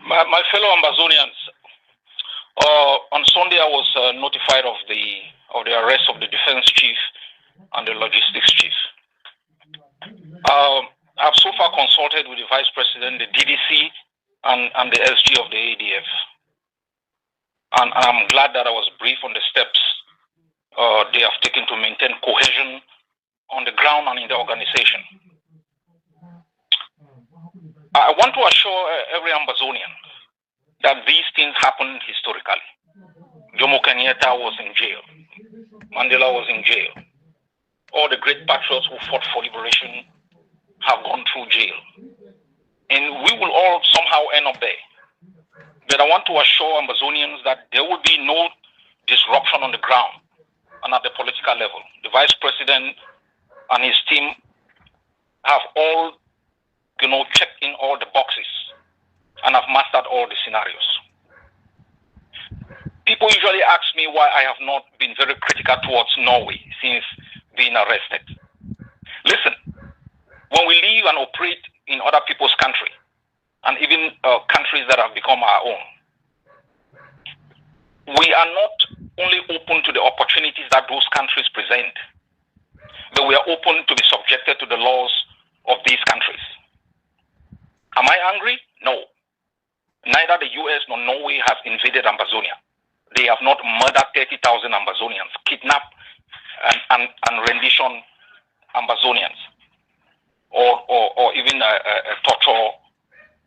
My fellow Ambazonians, on Sunday I was notified of the arrest of the defense chief and the logistics chief. I've so far consulted with the vice president, the DDC, and the SG of the ADF, and I'm glad that I was briefed on the steps they have taken to maintain cohesion on the ground and in the organization. I want to assure every Ambazonian that these things happened historically. Jomo Kenyatta was in jail. Mandela was in jail. All the great patriots who fought for liberation have gone through jail. And we will all somehow end up there. But I want to assure Ambazonians that there will be no disruption on the ground and at the political level. The vice president and his team have all, checked in all the boxes and have mastered all the scenarios. People usually ask me why I have not been very critical towards Norway since being arrested. Listen, when we live and operate in other people's country, and even countries that have become our own, we are not only open to the opportunities that those countries present, but we are open to be subjected to the laws of these countries. Am I angry? No. Neither the US nor Norway has invaded Ambazonia. They have not murdered 30,000 Ambazonians, kidnapped and rendition Ambazonians, or even torture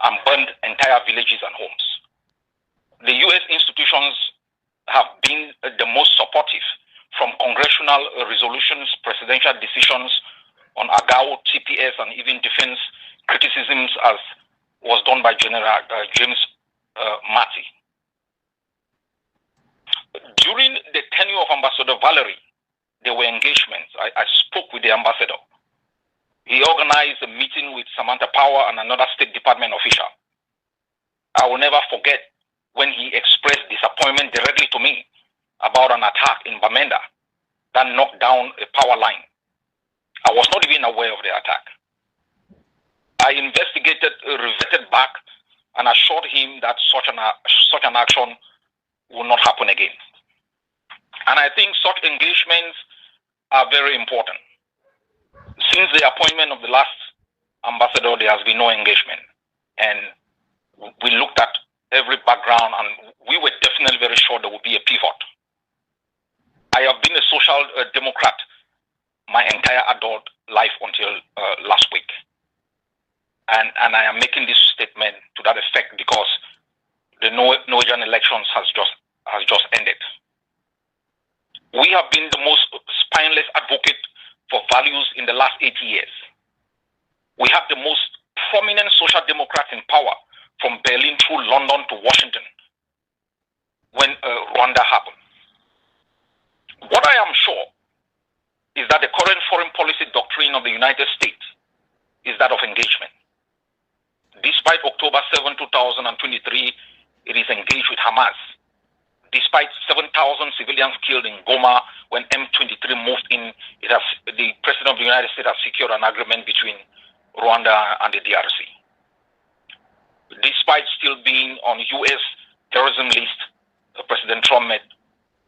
and burned entire villages and homes. The US institutions have been the most supportive, from congressional resolutions, presidential decisions on AGAO, TPS, and even defense criticisms, as was done by General James Mattis. During the tenure of Ambassador Valerie, there were engagements. I spoke with the ambassador. He organized a meeting with Samantha Power and another State Department official. I will never forget when he expressed disappointment directly to me about an attack in Bamenda that knocked down a power line. I was not even aware of the attack. I investigated, reverted back, and assured him that such an action will not happen again. And I think such engagements are very important. Since the appointment of the last ambassador, there has been no engagement. And we looked at every background, and we were definitely very sure there would be a pivot. I have been a social democrat my entire adult life until last week. And I am making this statement to that effect because the Norwegian elections has just ended. We have been the most spineless advocate for values in the last 80 years. We have the most prominent social democrats in power, from Berlin through London to Washington, when Rwanda happened. What I am sure is that the current foreign policy doctrine of the United States is that of engagement. Despite October 7, 2023, it is engaged with Hamas. Despite 7,000 civilians killed in Goma when M23 moved in, the President of the United States has secured an agreement between Rwanda and the DRC. Despite still being on U.S. terrorism list, President Trump met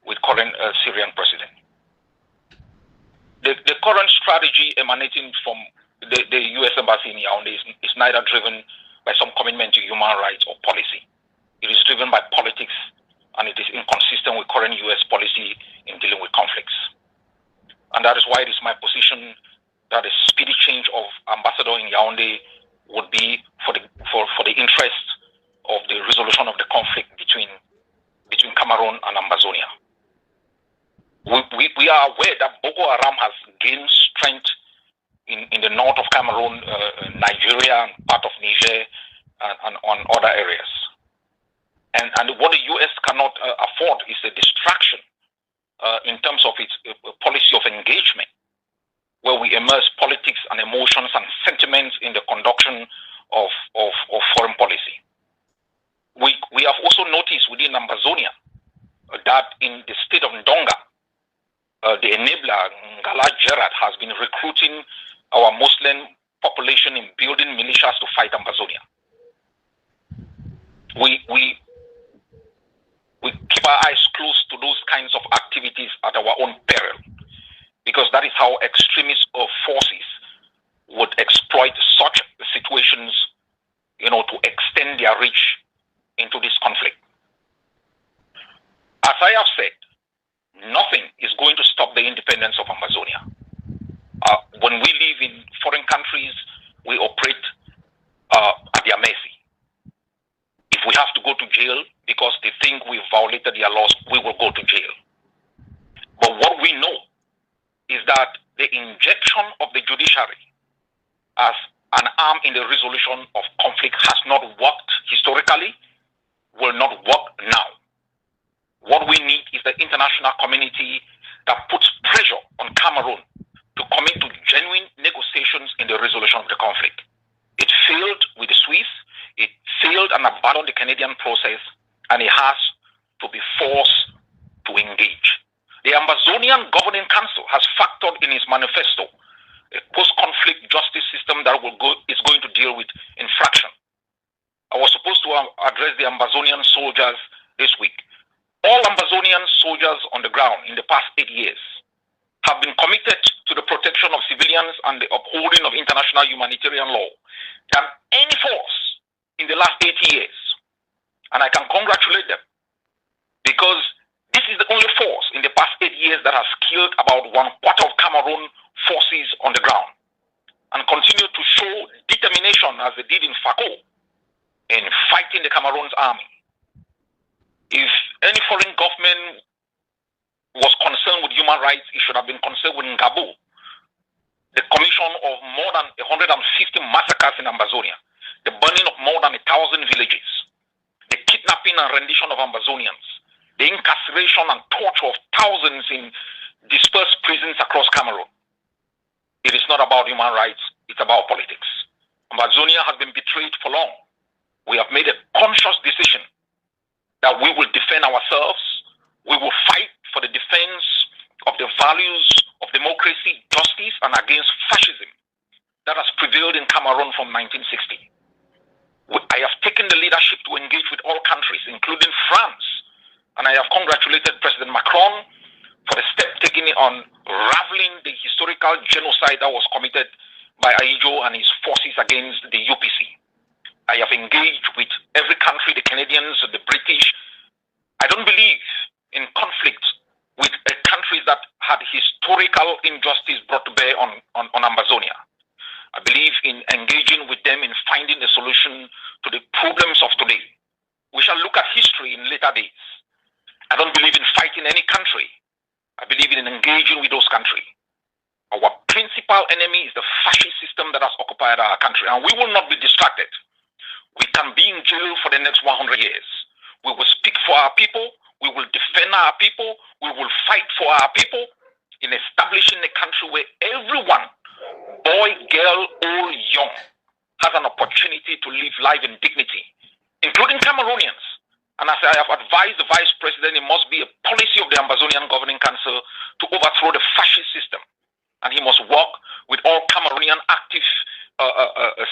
with current Syrian president. The current strategy emanating from the U.S. embassy in Yaoundé is neither driven by some commitment to human rights or policy. It is driven by politics, and it is inconsistent with current U.S. policy in dealing with conflicts. And that is why it is my position that a speedy change of ambassador in Yaoundé would be for the interest of the resolution of the conflict between Cameroon and Ambazonia. We are aware that Boko Haram has gained strength in the north of Cameroon, Nigeria, and part of Niger, and on other areas. And what the U.S. cannot afford is a distraction in terms of its policy of engagement, where we immerse politics and emotions and sentiments in the conduction of foreign policy. We have also noticed within Ambazonia that in the state of Ndonga, the enabler, Ngala Gerard, has been recruiting our Muslim population in building militias to fight Ambazonia. we keep our eyes closed to those kinds of activities at our own peril, because that is how extremist forces would exploit such situations, to extend their reach into this conflict. As I have said, nothing is going to stop the independence of Ambazonia. When we live in foreign countries, we operate at their mercy. If we have to go to jail because they think we violated their laws, we will go to jail. But what we know is that the injection of the judiciary as an arm in the resolution of conflict has not worked historically, will not work now. What we need is the international community that puts pressure on Cameroon to commit to genuine negotiations in the resolution of the conflict. It failed with the Swiss, it failed and abandoned the Canadian process, and it has to be forced to engage. The Ambazonian Governing Council has factored in its manifesto a post-conflict justice system that is going to deal with infraction. I was supposed to address the Ambazonian soldiers this week. All Ambazonian soldiers on the ground in the past 8 years have been committed to the protection of civilians and the upholding of international humanitarian law than any force in the last 80 years. And I can congratulate them, because this is the only force in the past 8 years that has killed about 1/4 of Cameroon forces on the ground, and continue to show determination as they did in Fako in fighting the Cameroon's army. If any foreign government was concerned with human rights, it should have been concerned with Ngabo, the commission of more than 150 massacres in Ambazonia, the burning of more than 1,000 villages, the kidnapping and rendition of Ambazonians, the incarceration and torture of thousands in dispersed prisons across Cameroon. It is not about human rights, it's about politics. Ambazonia has been betrayed for long. We have made a conscious decision that we will defend ourselves, we will fight for the defense of the values of democracy, justice, and against fascism that has prevailed in Cameroon from 1960. I have taken the leadership to engage with all countries, including France, and I have congratulated President Macron for the step taken on raveling the historical genocide that was committed by Aijo and his forces against the UPC. I have engaged with every country, the Canadians, the British. I don't believe in conflict with countries that had historical injustice brought to bear on Ambazonia. I believe in engaging with them in finding a solution to the problems of today. We shall look at history in later days. I don't believe in fighting any country. I believe in engaging with those countries. Our principal enemy is the fascist system that has occupied our country, and we will not be distracted. We can be in jail for the next 100 years. We will speak for our people. We will defend our people. We will fight for our people in establishing a country where everyone, boy, girl, old, young, has an opportunity to live life in dignity, including Cameroonians. And as I have advised the Vice President, it must be a policy of the Ambazonian Governing Council to overthrow the fascist system. And he must work with all Cameroonian active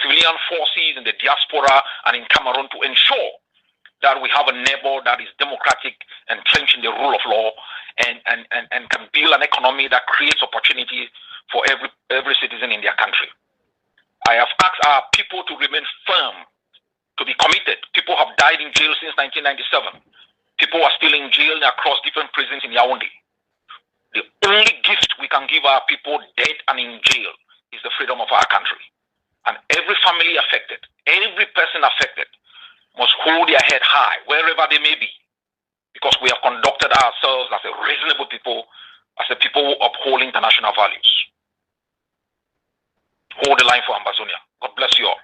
civilian forces in the diaspora and in Cameroon to ensure that we have a neighbor that is democratic, entrenched in the rule of law, and can build an economy that creates opportunity for every citizen in their country. I have asked our people to remain firm, to be committed. People have died in jail since 1997. People are still in jail across different prisons in Yaoundé. The only gift we can give our people dead and in jail is the freedom of our country. And every family affected, every person affected must hold their head high wherever they may be, because we have conducted ourselves as a reasonable people, as a people who uphold international values. Hold the line for Ambazonia. God bless you all.